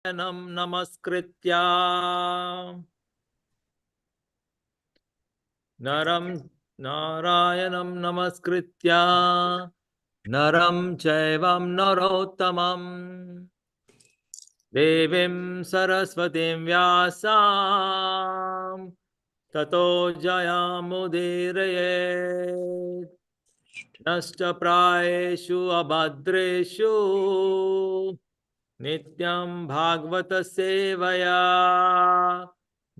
नमस्कृत्या नरं नारायणं नमस्कृत्या नरं चैवं नरोत्तमं देवीं सरस्वतीं व्यासां ततो जयमुदीरयेत् नष्टप्रायेषु अभद्रेषु नित्यं भागवत सेवया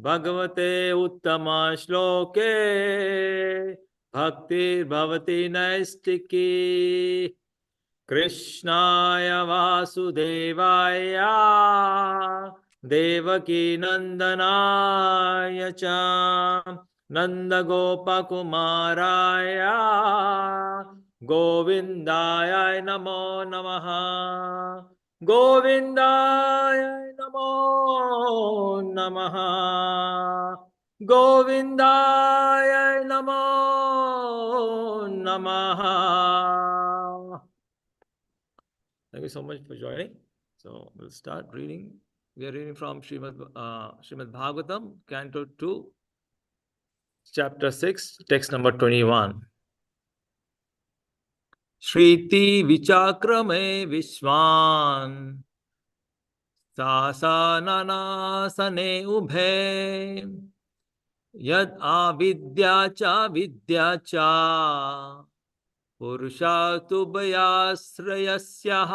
भगवते उत्तम श्लोके भक्तिर्भवति नैष्टिकी कृष्णाय वासुदेवाय देवकी नंदनाय च नंदगोपकुमाराय गोविंदाय नमो नमः गोविंदाय नमो नमः गोविंदाय नमो नमः. Thank you so much for joining. So we'll start reading. We are reading from Srimad Bhagavatam, Canto 2, Chapter 6, text number 21. Shriti vichakrame vishwan sasananasane ubhe yad avidya cha vidya cha पुरुषातुभयाश्रयस्यः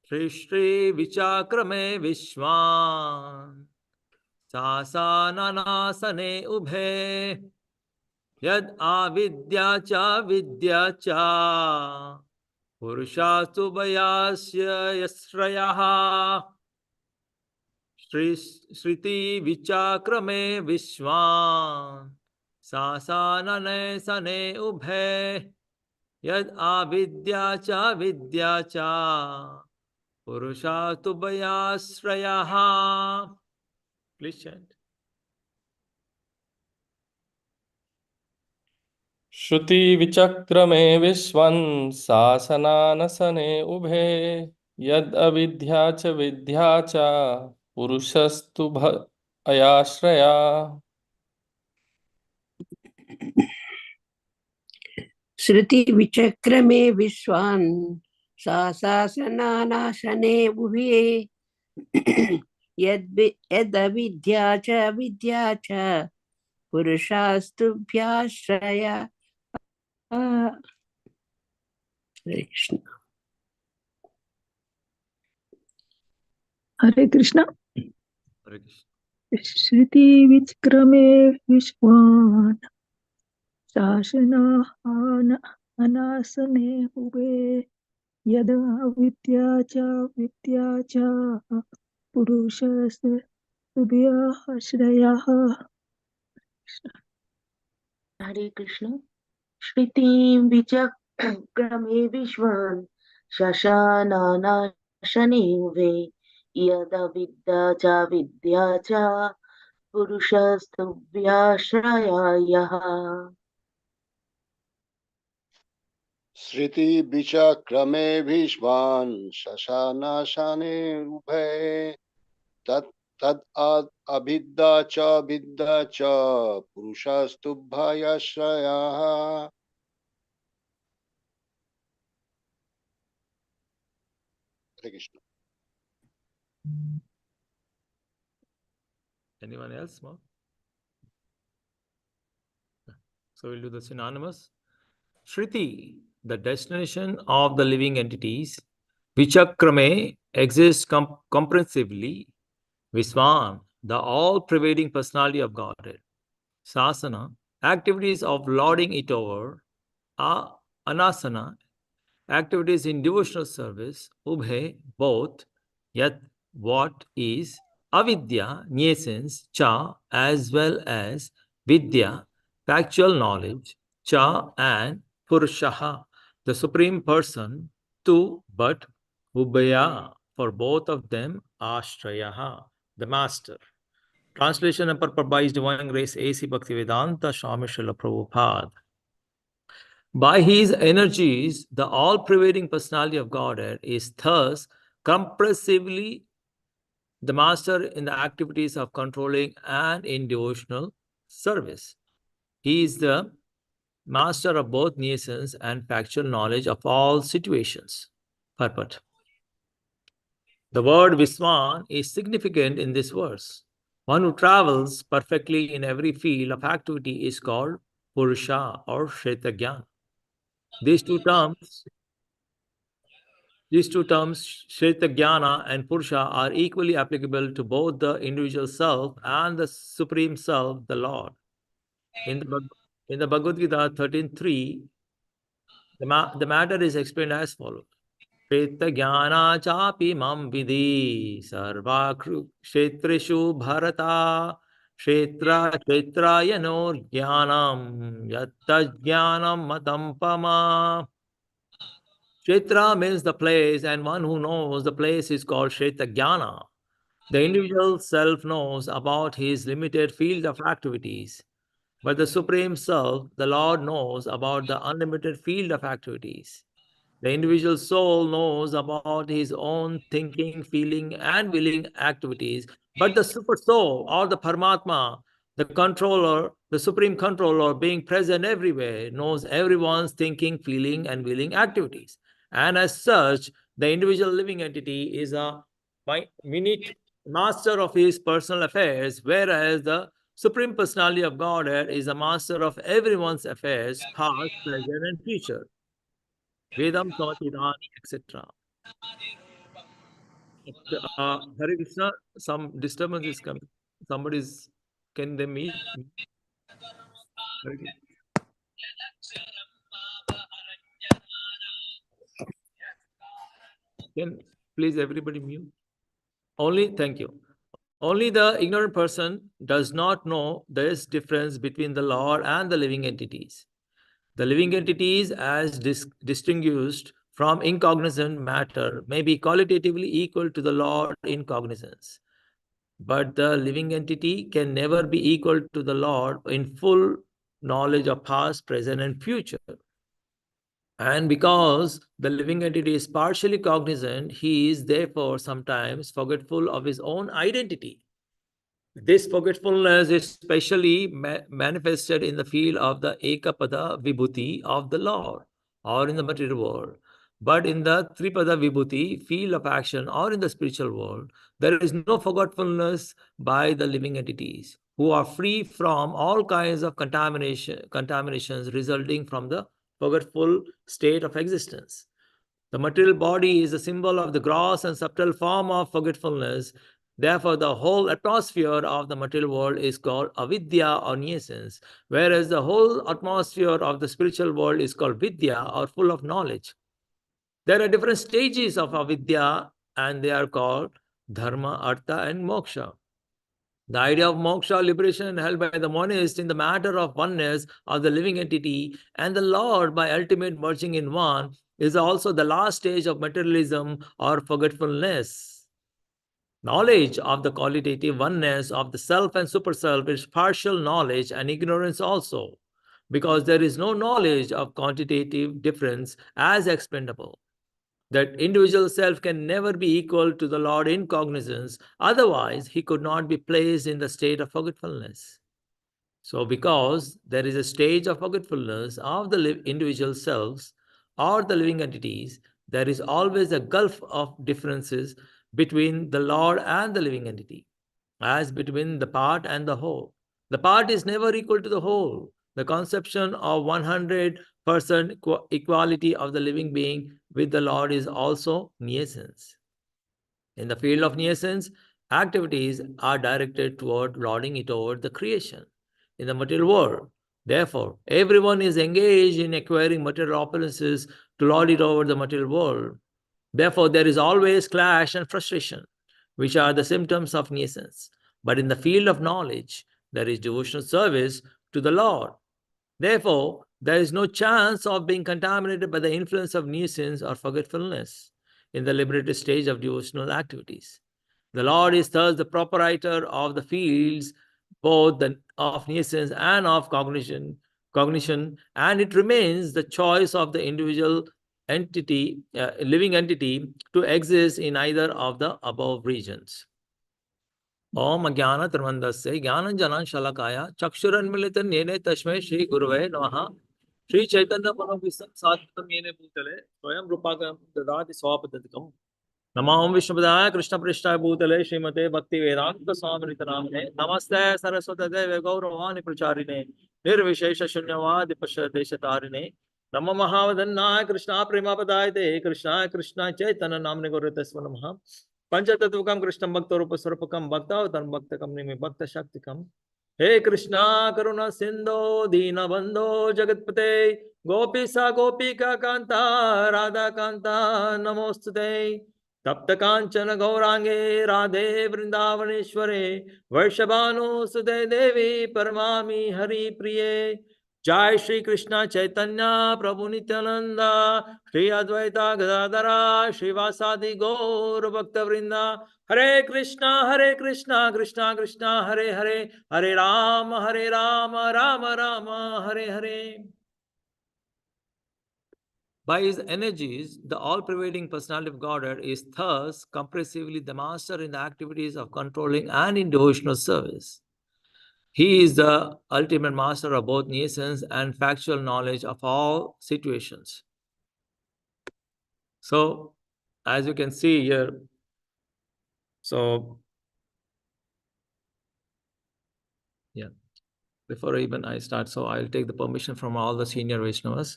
Shri विचाक्रमे विश्वान् सासाननासने उभे यद आविद्या च विद्या च पुरुषातुभयाश्रयः श्रुति विचाक्रमे विश्वान् सासानने सने उभे यद आविद्या च विद्या च पुरुषातुभयाश्रयः. Please chant. श्रुति विचक्रमे विश्वन् सासनानसने उभे यद अविद्या च विद्या च पुरुषस्तु अयाश्रया. श्रुति विचक्रमे विश्वान् सासनानाशने उभे यदविद्या च विद्या च पुरुषास्तुभ्याश्रया. हरे कृष्ण. हरे कृष्ण. Hare Krishna. श्रुति विचक्रमे विश्वान् शासनासने उभे यदा विद्या च विद्या च पुरुषस्तुभ्याश्रयः. हरे कृष्ण. श्रुति विचक्रमे विश्वान् शशानाशने उभे यदा विद्या च विद्या च पुरुषस्तुभ्याश्रयायः. श्रुति विचक्रमे विश्वान् शशानाशने उभे तद अभिद्या च विद्या च पुरुषस्तुभ्याश्रयः. हरे Krishna. Anyone else more? So we'll do the synonymous. Shriti, the destination of the living entities. Vichakrame exists comprehensively. Viswan, the all-pervading personality of Godhead. Sasana, activities of lording it over. Anasana, activities in devotional service. Ubhe, both. Yat, what is. Avidya, nescience. Cha, as well as. Vidya, factual knowledge. Cha, and Purushaha, the Supreme Person. Tu, but. Ubhaya, for both of them. Ashrayaha, the Master. Translation and purport by His Divine Grace A.C. Bhaktivedanta Swami Srila Prabhupada. By His energies, the all-pervading personality of Godhead is thus comprehensively the master in the activities of controlling and in devotional service. He is the master of both nuisance and factual knowledge of all situations. Purport. The word Viswan is significant in this verse. One who travels perfectly in every field of activity is called Purusha or Shetagyan. These two terms, Shetagyana and Purusha, are equally applicable to both the individual self and the Supreme Self, the Lord. In the Bhagavad Gita 13.3, the matter is explained as follows. Shetagyana chapi mam vidhi sarvakru kshetreshu bharata kshetrayanor jnanam yatta jnanam matam pama. Kshetra means the place, and one who knows the place is called Kshetragyana. The individual self knows about his limited field of activities, but the Supreme Self, the Lord, knows about the unlimited field of activities. The individual soul knows about his own thinking, feeling, and willing activities, but the super soul or the Paramatma, the controller, the supreme controller, being present everywhere, knows everyone's thinking, feeling, and willing activities. And as such, the individual living entity is a minute master of his personal affairs, whereas the Supreme Personality of Godhead is a master of everyone's affairs, past, present, and future. Vedam Samatidani, etc. Hare Krishna, some disturbance is coming. Somebody's, can they meet? Can please everybody mute? Thank you. Only the ignorant person does not know this difference between the Lord and the living entities. The living entities, as distinguished from incognizant matter, may be qualitatively equal to the Lord in cognizance. But the living entity can never be equal to the Lord in full knowledge of past, present, and future. And because the living entity is partially cognizant, he is therefore sometimes forgetful of his own identity. This forgetfulness is specially manifested in the field of the Ekapada Vibhuti of the Lord, or in the material world. But in the Tripada Vibhuti, field of action, or in the spiritual world, there is no forgetfulness by the living entities, who are free from all kinds of contaminations resulting from the forgetful state of existence. The material body is a symbol of the gross and subtle form of forgetfulness. Therefore, the whole atmosphere of the material world is called avidya or nuisance, whereas the whole atmosphere of the spiritual world is called vidya or full of knowledge. There are different stages of avidya, and they are called dharma, artha, and moksha. The idea of moksha, liberation, held by the monist in the matter of oneness of the living entity and the Lord by ultimate merging in one, is also the last stage of materialism or forgetfulness. Knowledge of the qualitative oneness of the self and superself is partial knowledge and ignorance also, because there is no knowledge of quantitative difference as expendable. That individual self can never be equal to the Lord in cognizance, otherwise, he could not be placed in the state of forgetfulness. So, because there is a stage of forgetfulness of the individual selves or the living entities, there is always a gulf of differences between the Lord and the living entity, as between the part and the whole. The part is never equal to the whole. The conception of 100% equality of the living being with the Lord is also nuisance. In the field of nuisance, activities are directed toward lording it over the creation in the material world. Therefore, everyone is engaged in acquiring material opulences to lord it over the material world. Therefore, there is always clash and frustration, which are the symptoms of nuisance. But in the field of knowledge, there is devotional service to the Lord. Therefore, there is no chance of being contaminated by the influence of nuisance or forgetfulness in the liberated stage of devotional activities. The Lord is thus the proprietor of the fields, both of nuisance and of cognition, and it remains the choice of the individual living entity to exist in either of the above regions. Om Jnana Tirmandasya Jnananjana Shalakaya Chakshuranmilitan Yene Tashme Shri Guruve Namaha Shri Chaitanya Manovisam Sadhatam Yene Bhutale Swayam Rupakam Dadati Swapadatikam Namam Vishnupadaya Krishna Prishthaya Bhutale Srimate Bhakti Vedanta Swami Nitanamane Namaste Saraswati Deve Gauravani Pracharine Nirvishesha Shunyavadi Pashadeshatarine Nama Mahavadannaya Krishna Premapadayate Krishna Krishna Chaitanya Namne Gauratesva Namaha पंचतत्वकम कृष्णम भक्त रूप स्वरूपकम भक्तावतारम भक्तकम निमि भक्त शक्तिकम हे कृष्णा करुणा सिंधो दीन बंधो जगतपते गोपीसा गोपिका कांता राधा कांता नमोस्तुते तप्त कांचन गौरांगे राधे वृंदावनेश्वरे वैष्णवानुसुते देवी परमामि हरि प्रिये जय श्री कृष्ण चैतन्य प्रभु नित्यानंदा श्री अद्वैता गदाधरा श्रीवासादि गौर भक्त वृंदा हरे Krishna Krishna Krishna Hare Hare Hare Ram Ram Ram Hare Hare. By his energies, the all-pervading personality of Godhead is thus comprehensively the master in the activities of controlling and in devotional service. He is the ultimate master of both nescience and factual knowledge of all situations. So, as you can see here, so yeah, before even I start, so I'll take the permission from all the senior Vaishnavas.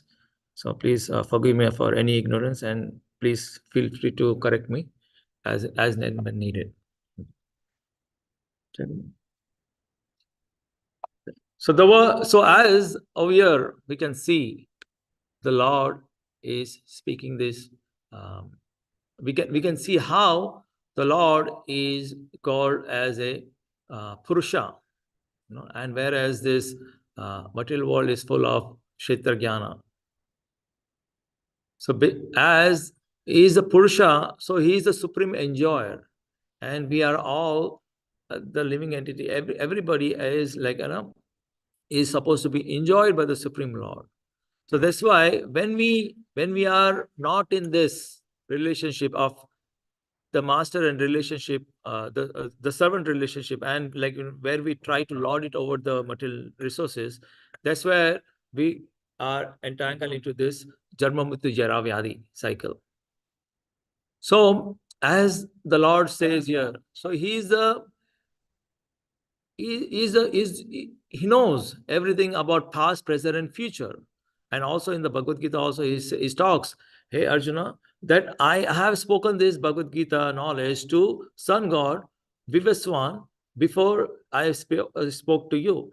So please forgive me for any ignorance, and please feel free to correct me as needed. So as over here we can see, the Lord is speaking this. We can see how the Lord is called as a Purusha, and whereas this material world is full of Kshetra Jnana. So as he is a Purusha, so he is the supreme enjoyer, and we are all the living entity. Everybody is like, is supposed to be enjoyed by the Supreme Lord. So that's why when we are not in this relationship of the master and relationship, the servant relationship, and like where we try to lord it over the material resources, that's where we are entangled into this Jarma Mrityu Jara Vyadhi cycle. So as the Lord says here, so he knows everything about past, present, and future. And also in the Bhagavad Gita also he talks, hey Arjuna, that I have spoken this Bhagavad Gita knowledge to sun god Vivaswan before I spoke to you.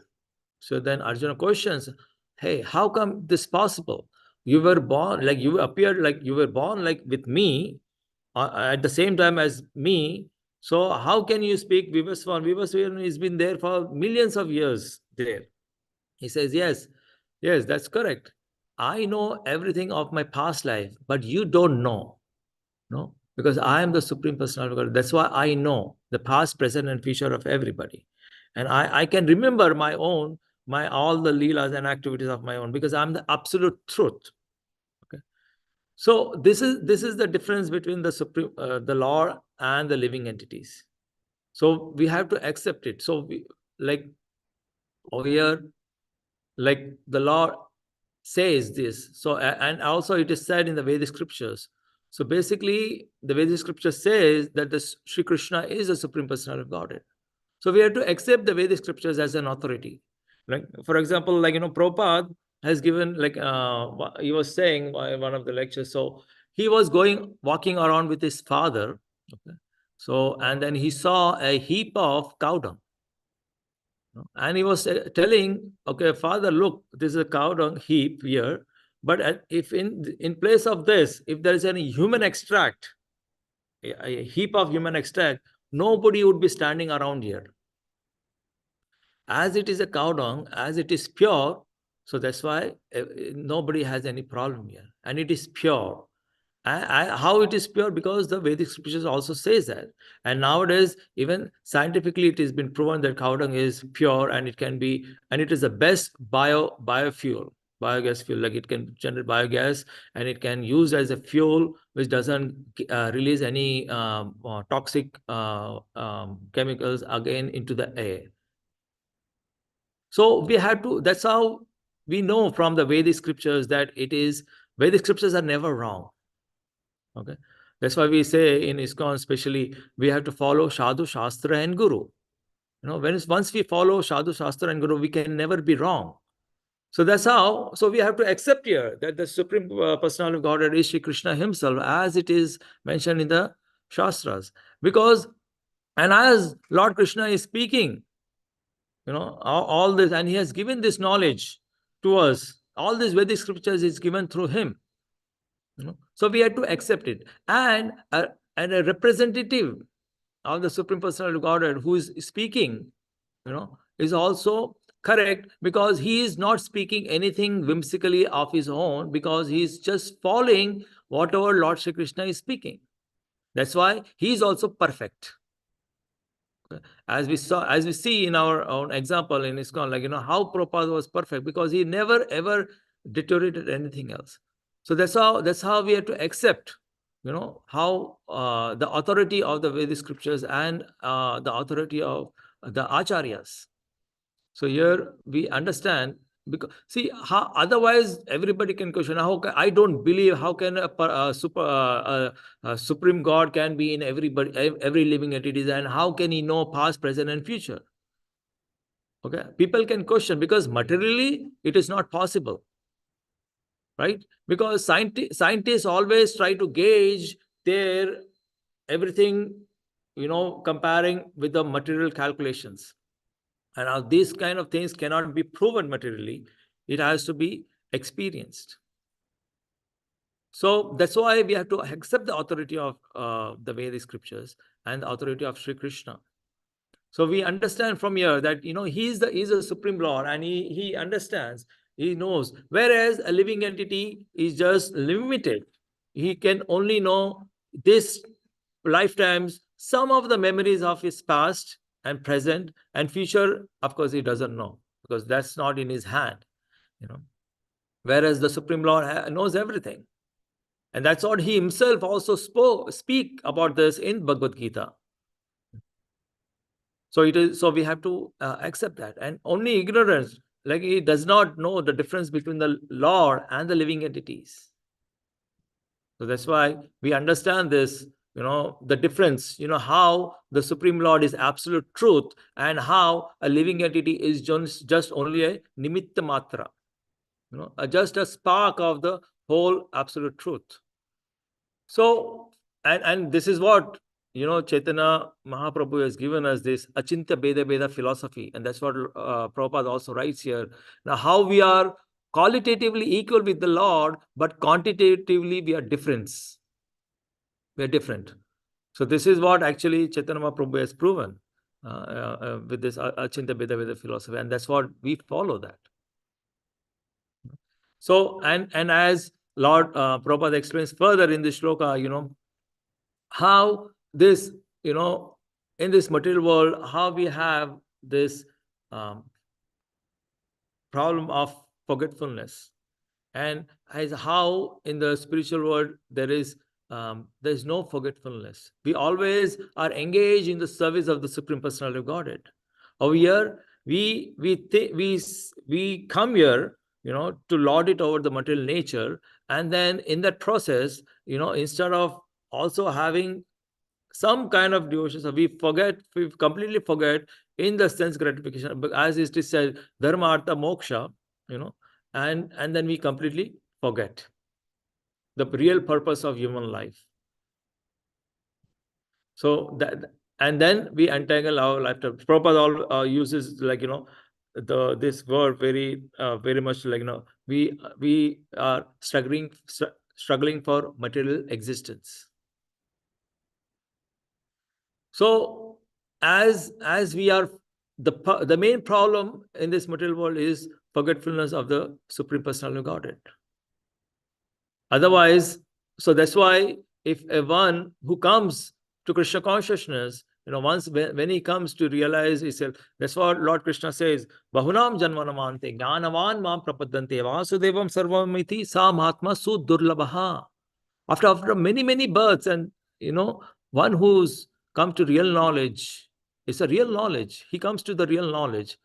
So then Arjuna questions, hey, how come this possible? You were born, like you appeared like you were born like with me at the same time as me. So how can you speak Vivaswan? Vivaswan has been there for millions of years there. He says, yes, that's correct. I know everything of my past life, but you don't know. No, because I am the Supreme Personality of God. That's why I know the past, present, and future of everybody. And I can remember all the leelas and activities of my own, because I'm the absolute truth. Okay. So this is the difference between the Supreme, the Lord and the living entities. So we have to accept it. So we, like over here, like the Lord says this. So and also it is said in the Vedic scriptures. So basically, the Vedic scripture says that the Sri Krishna is the Supreme Personality of Godhead. So we have to accept the Vedic scriptures as an authority. Like for example, like Prabhupada has given, like he was saying in one of the lectures. So he was walking around with his father. Okay. So and then he saw a heap of cow dung. And he was telling, okay, father, look, this is a cow dung heap here. But if in place of this, if there is any human extract, a heap of human extract, nobody would be standing around here. As it is a cow dung, as it is pure, so that's why nobody has any problem here. And it is pure. How it is pure? Because the Vedic scriptures also says that. And nowadays, even scientifically, it has been proven that cow dung is pure, and it is the best biofuel. biogas fuel, like it can generate biogas and it can use as a fuel which doesn't release any toxic chemicals again into the air. So we have to, that's how we know from the Vedic scriptures that Vedic scriptures are never wrong. Okay. That's why we say in ISKCON especially, we have to follow Sadhu, Shastra and Guru. Once we follow Sadhu, Shastra and Guru, we can never be wrong. So that's how, so we have to accept here that the Supreme Personality of Godhead is Shri Krishna himself, as it is mentioned in the Shastras. Because, and as Lord Krishna is speaking, all this, and he has given this knowledge to us. All these Vedic scriptures is given through him. So we have to accept it. And a representative of the Supreme Personality of Godhead who is speaking, is also correct, because he is not speaking anything whimsically of his own, because he is just following whatever Lord Shri Krishna is speaking. That's why he is also perfect. As we see in our own example in ISKCON, like, how Prabhupada was perfect, because he never ever deteriorated anything else. So that's how we have to accept, how the authority of the Vedic scriptures and the authority of the acharyas. So here we understand, because see, how otherwise everybody can question, I don't believe, how can a supreme God can be in every living entity, and how can he know past, present and future? Okay, people can question, because materially it is not possible, right? Because scientists always try to gauge their everything, comparing with the material calculations. And now these kind of things cannot be proven materially. It has to be experienced. So that's why we have to accept the authority of the Vedic scriptures and the authority of Sri Krishna. So we understand from here that, he's a Supreme Lord, and he understands, he knows. Whereas a living entity is just limited. He can only know this lifetimes, some of the memories of his past and present and future. Of course, he doesn't know, because that's not in his hand. Whereas the Supreme Lord knows everything. And that's what he himself also speak about this in Bhagavad Gita. So we have to accept that. And only ignorance, like he does not know the difference between the Lord and the living entities. So that's why we understand this, the difference, how the Supreme Lord is absolute truth, and how a living entity is just only a nimitta matra, just a spark of the whole absolute truth. So, and this is what, Chaitanya Mahaprabhu has given us, this Achintya Beda philosophy. And that's what Prabhupada also writes here. Now, how we are qualitatively equal with the Lord, but quantitatively we are different. We are different. So this is what actually Chaitanya Mahaprabhu has proven with this Achintya Beda philosophy. And that's what we follow that. So, and as Lord Prabhupada explains further in this shloka, how this, in this material world, how we have this problem of forgetfulness, and as how in the spiritual world there's no forgetfulness. We always are engaged in the service of the Supreme Personality of Godhead. Over here, we come here, to lord it over the material nature, and then in that process, instead of also having some kind of devotion, so we completely forget in the sense gratification, but as it is said, dharma, artha, moksha, and then we completely forget the real purpose of human life. So that, and then we entangle our lifetime. Prabhupada uses, like, this word very much, like, we are struggling for material existence. So as we are, the main problem in this material world is forgetfulness of the Supreme Personality of Godhead. Otherwise, so that's why if one who comes to Krishna consciousness once when he comes to realize himself, that's what Lord Krishna says, Bahunam Janmanamante Jnanavan Mam Prapadante Vasudevam Sarvamiti Sa Mahatma Sudurlabaha. After many births, and one who's come to real knowledge, it's a real knowledge. He comes to the real knowledge.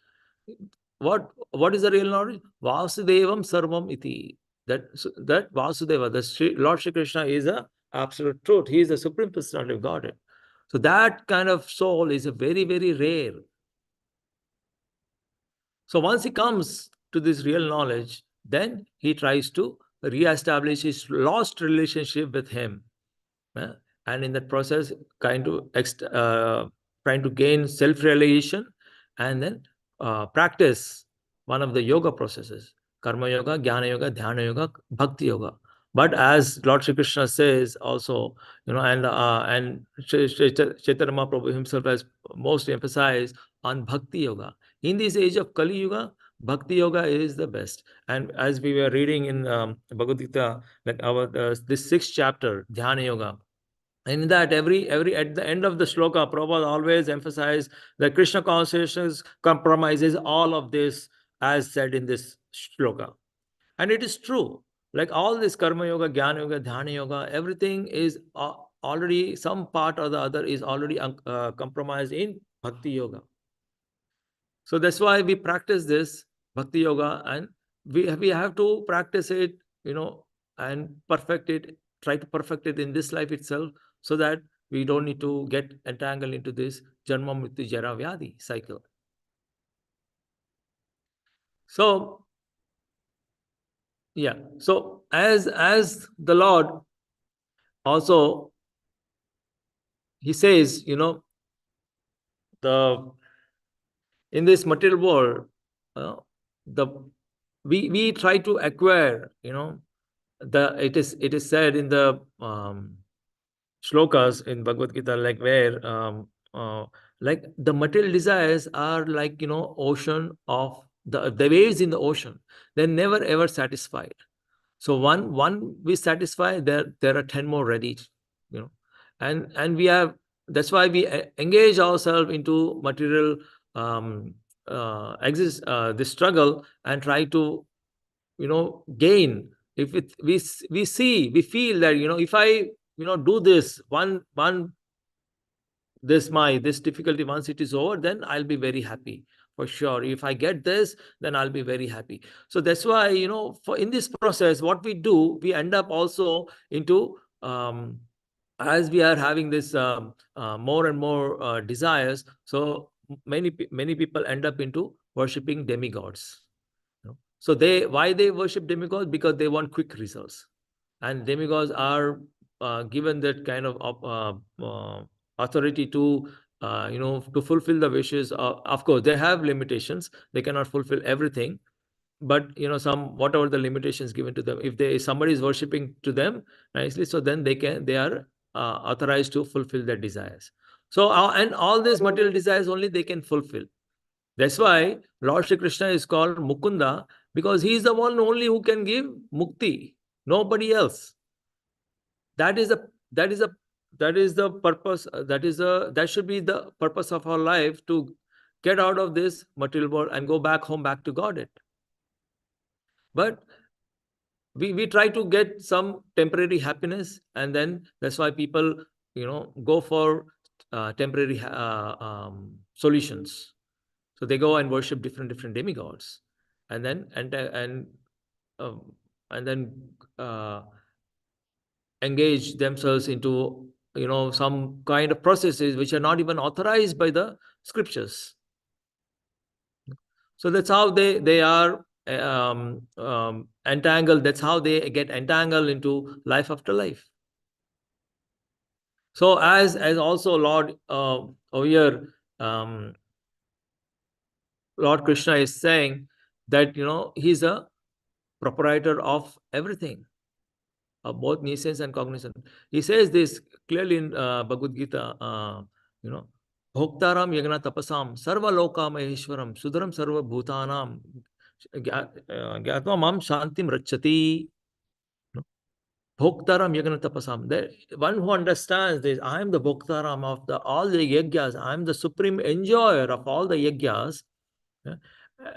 What is the real knowledge? Vasudevam Sarvam Iti. That Vasudeva, Lord Shri Krishna, is a absolute truth. He is the Supreme Personality of Godhead. So that kind of soul is a very, very rare. So once he comes to this real knowledge, then he tries to re-establish his lost relationship with him. And in that process, trying to gain self-realization, and then practice one of the yoga processes: karma yoga, jnana yoga, dhyana yoga, bhakti yoga. But as Lord Shri Krishna says also, and Chaitanya Mahaprabhu himself has most emphasized on bhakti yoga. In this age of Kali Yuga, bhakti yoga is the best. And as we were reading in Bhagavad Gita, like this 6th chapter, dhyana yoga, and in that, every at the end of the shloka, Prabhupada always emphasized that Krishna consciousness compromises all of this, as said in this shloka. And it is true. Like all this karma yoga, jnana yoga, dhyana yoga, everything is already, some part or the other is already compromised in bhakti yoga. So that's why we practice this bhakti yoga, and we have to practice it, and perfect it, try to perfect it in this life itself, so that we don't need to get entangled into this janma mrityu jara vyadi cycle. So yeah, so as the Lord also, he says, the in this material world, we try to acquire, it is said in the shlokas in Bhagavad Gita, like where like the material desires are like ocean of the waves in the ocean. They're never ever satisfied. So one we satisfy, there are 10 more ready, and we have, that's why we engage ourselves into material this struggle, and try to gain. If we feel that if I do this this difficulty, once it is over, then I'll be very happy for sure. If I get this, then I'll be very happy. So that's why for in this process, what we do, we end up also into as we are having this more and more desires, so many people end up into worshipping demigods. So why they worship demigods? Because they want quick results, and demigods are given that kind of authority to to fulfill the wishes. Of course, they have limitations; they cannot fulfill everything. But some, whatever the limitations given to them, if somebody is worshiping to them nicely, so then they are authorized to fulfill their desires. So and all these material desires only they can fulfill. That's why Lord Shri Krishna is called Mukunda, because he is the one only who can give mukti. Nobody else. That is the purpose. That should be the purpose of our life, to get out of this material world and go back home, back to Godhead. But we try to get some temporary happiness, and then that's why people go for temporary solutions. So they go and worship different demigods, and then engage themselves into some kind of processes which are not even authorized by the scriptures. So that's how they are entangled. That's how they get entangled into life after life. So as also Lord over here, Lord Krishna is saying that he's a proprietor of everything, of both nescience and cognizance. He says this clearly in Bhagavad Gita, Bhoktaram yagna tapasam sarva loka maheshwaram sudaram sarva bhutanam gyatva mam shantim rachati. Bhoktaram yagna tapasam. The one who understands this, I am the Bhoktaram of all the yagyas, I am the supreme enjoyer of all the yagyas.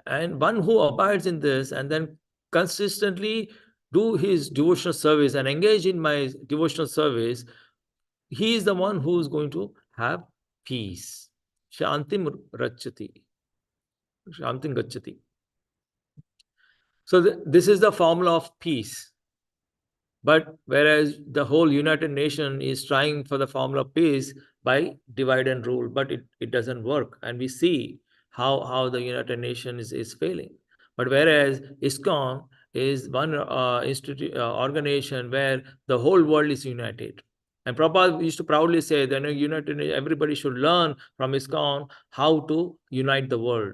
And one who abides in this and then consistently do his devotional service and engage in my devotional service, he is the one who is going to have peace. Shantim rachati. Shantim gachati. So this is the formula of peace. But whereas the whole United Nation is trying for the formula of peace by divide and rule, but it doesn't work. And we see how the United Nations is failing. But whereas ISKCON is one organization where the whole world is united. And Prabhupada used to proudly say that everybody should learn from ISKCON how to unite the world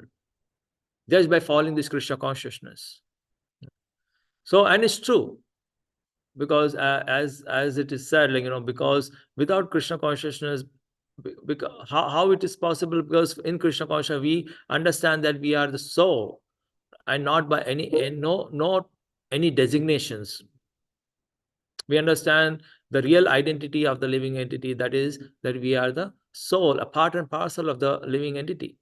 just by following this Krishna consciousness. So, and it's true, because as it is said, because without Krishna consciousness, because how it is possible? Because in Krishna consciousness we understand that we are the soul, and not by not any designations. We understand the real identity of the living entity, that is that we are the soul, a part and parcel of the living entity.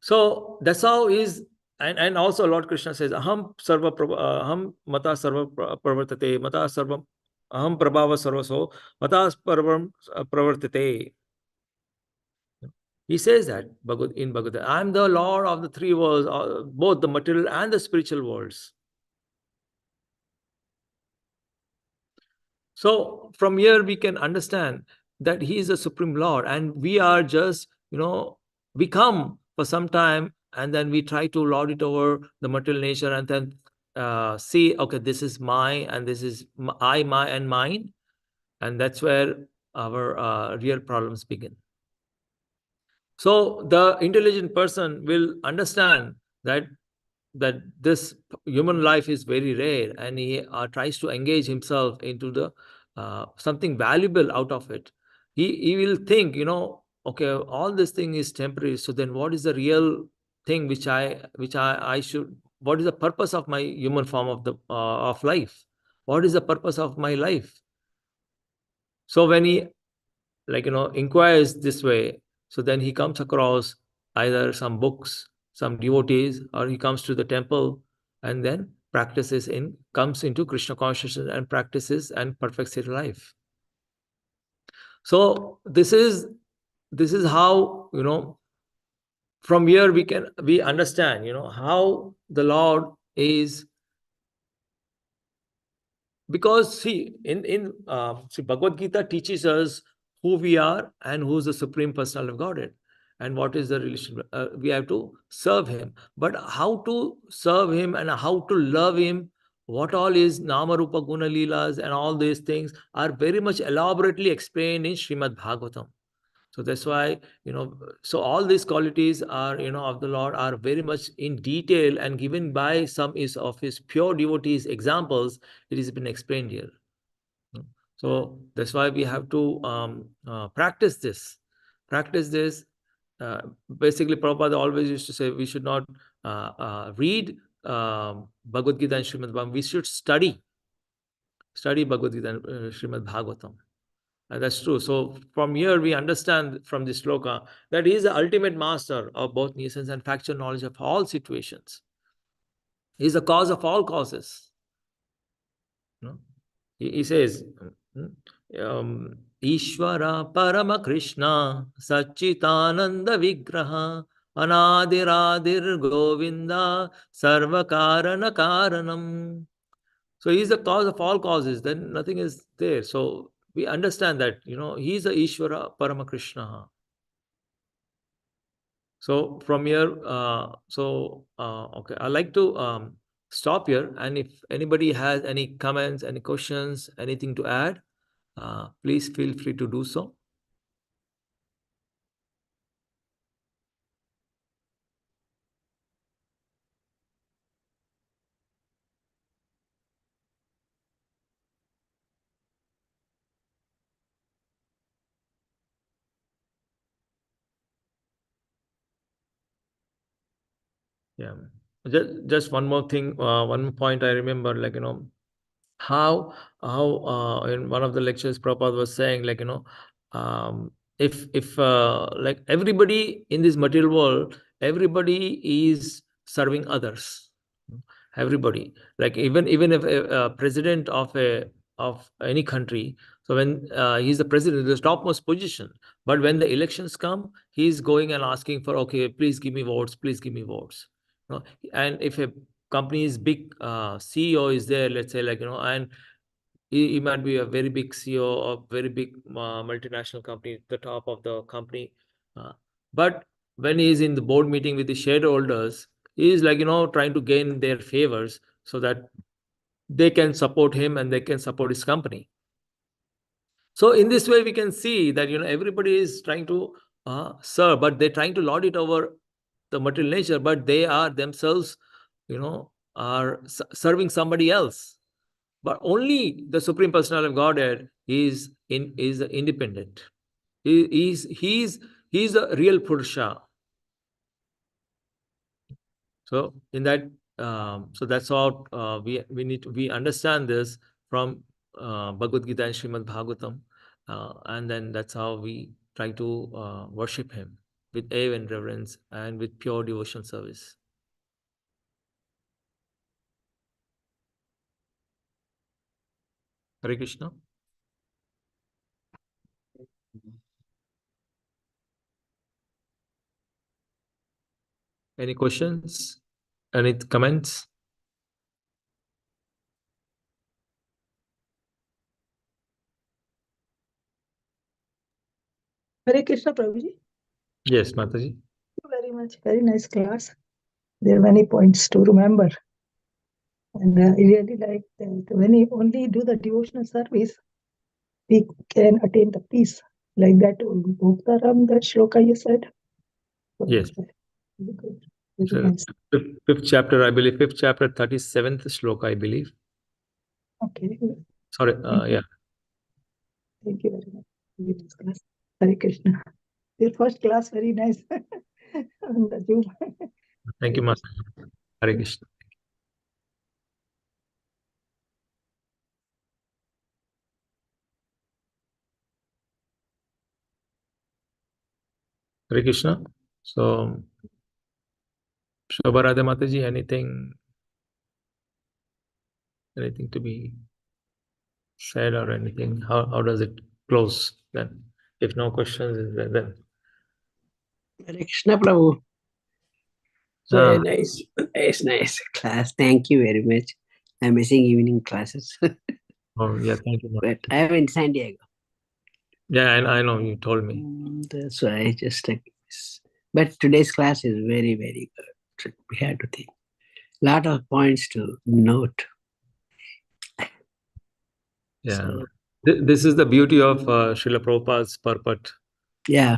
So that's how is, and also Lord Krishna says, Aham sarva aham mata sarva pravartate, mata sarva aham prabhava sarvaso, mata parvam pravartate. He says that in Bhagavad, I am the Lord of the three worlds, both the material and the spiritual worlds. So from here we can understand that he is the Supreme Lord, and we are just, we come for some time and then we try to lord it over the material nature, and then see, okay, this is my, and this is my and mine. And that's where our real problems begin. So the intelligent person will understand that this human life is very rare, and he tries to engage himself into the something valuable out of it. He will think, okay, all this thing is temporary, so then what is the real thing which I should, what is the purpose of my human form of life? What is the purpose of my life? So when he inquires this way, so then he comes across either some books, some devotees, or he comes to the temple and then comes into Krishna consciousness and practices and perfects his life. So this is how, from here we understand, how the Lord is. Because see, Bhagavad Gita teaches us who we are and who is the Supreme Personality of Godhead, and what is the relation. We have to serve Him, but how to serve Him and how to love Him, what all is Nama Rupa Guna Leelas and all these things are very much elaborately explained in Srimad Bhagavatam. So that's why, so all these qualities are, of the Lord are very much in detail and given by some of his pure devotees examples. It has been explained here. So that's why we have to practice this. Basically, Prabhupada always used to say we should not read Bhagavad Gita and Srimad Bhagavatam. We should study Bhagavad Gita and Srimad Bhagavatam. That's true. So from here we understand from this sloka that he is the ultimate master of both nuisance and factual knowledge of all situations. He is the cause of all causes. He says, Ishvara Parama Krishna Sachitananda Vigraha Anadiradir Govinda Sarvakarana Karanam. So he is the cause of all causes, then nothing is there. So we understand that, he is the Ishvara Paramakrishna. So from here, okay, I'd like to stop here. And if anybody has any comments, any questions, anything to add, please feel free to do so. Yeah. Just one more thing, one point I remember, how in one of the lectures Prabhupada was saying, like, if like everybody in this material world, everybody is serving others. Everybody, like even if a president of any country, so when he's the president, the topmost position, but when the elections come, he's going and asking for, okay, please give me votes, please give me votes. And if a company's big CEO is there, let's say, like, and he might be a very big CEO of very big multinational company, the top of the company, but when he is in the board meeting with the shareholders, he is, like, trying to gain their favors so that they can support him and they can support his company. So in this way, we can see that everybody is trying to serve, but they're trying to lord it over the material nature, but they are themselves, are serving somebody else. But only the Supreme Personality of Godhead is independent. He's a real Purusha. So in that, so that's how we understand this from Bhagavad Gita and Srimad Bhagavatam, and then that's how we try to worship him with awe and reverence and with pure devotion service. Hare Krishna. Any questions? Any comments? Hare Krishna, Prabhuji. Yes, Mataji. Thank you very much. Very nice class. There are many points to remember. And I really like that when you only do the devotional service, we can attain the peace. Like that Bhoktaram, that shloka you said. So Yes. very good. Very So nice. fifth chapter, I believe, 37th shloka, I believe. Okay. Sorry, yeah. Thank you very much. Very nice class. Hare Krishna. Your first class, very nice. On the Zoom. Thank you, Master. Hare Krishna. Hare Krishna. So, Shobha Radha Mataji, anything to be said or anything? How does it close then? If no questions, then Hare Krishna Prabhu. So Ah. a nice class. Thank you very much. I'm missing evening classes, Oh, yeah, thank you. but I'm in San Diego. Yeah, I know, you told me. That's why I just like this. But today's class is very, very good. So we had to think. Lot of points to note. Yeah. So, This is the beauty of Srila Prabhupada's purport. yeah.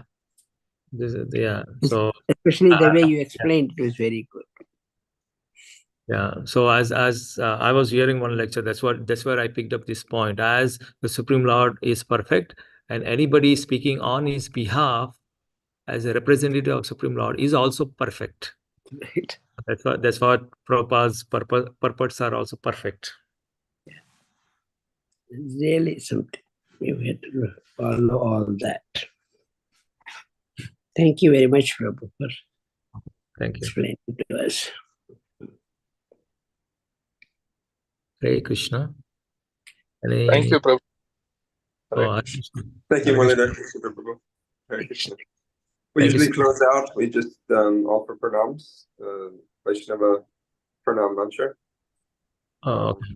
This is, yeah. So Especially the way you explained it was very good. yeah. So as I was hearing one lecture, that's where I picked up this point. As the Supreme Lord is perfect, and anybody speaking on his behalf as a representative of Supreme Lord is also perfect. Right. That's what Prabhupada's purports are also perfect. It's really something. We had to follow all that. Thank you very much, Prabhu, for Thank you. explaining to us. Hare Krishna. Thank you, Prabhu. Hare Oh, Krishna. Thank you, Hare Murlidhar Kesava, Prabhu. Hare Krishna. We Thank you, usually sir. close out. We just offer pranams, Vaishnava pranam mantra. Okay.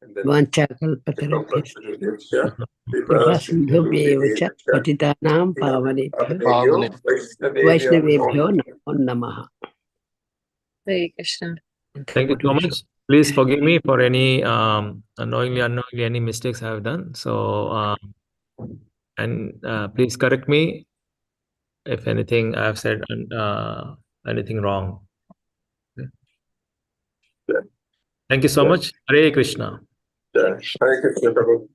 And then Vanchakalpatarabhyascha Kripasindhubhyevacha Patitanam Pavanebhyo Vaishnavebhyo Namo Namaha. Hare Krishna. Thank you so much. Please forgive me for any unknowingly any mistakes I have done. So and please correct me if anything I have said anything wrong. Okay. Yeah. Thank you so much. Hare Krishna. Hare Krishna, Prabhu.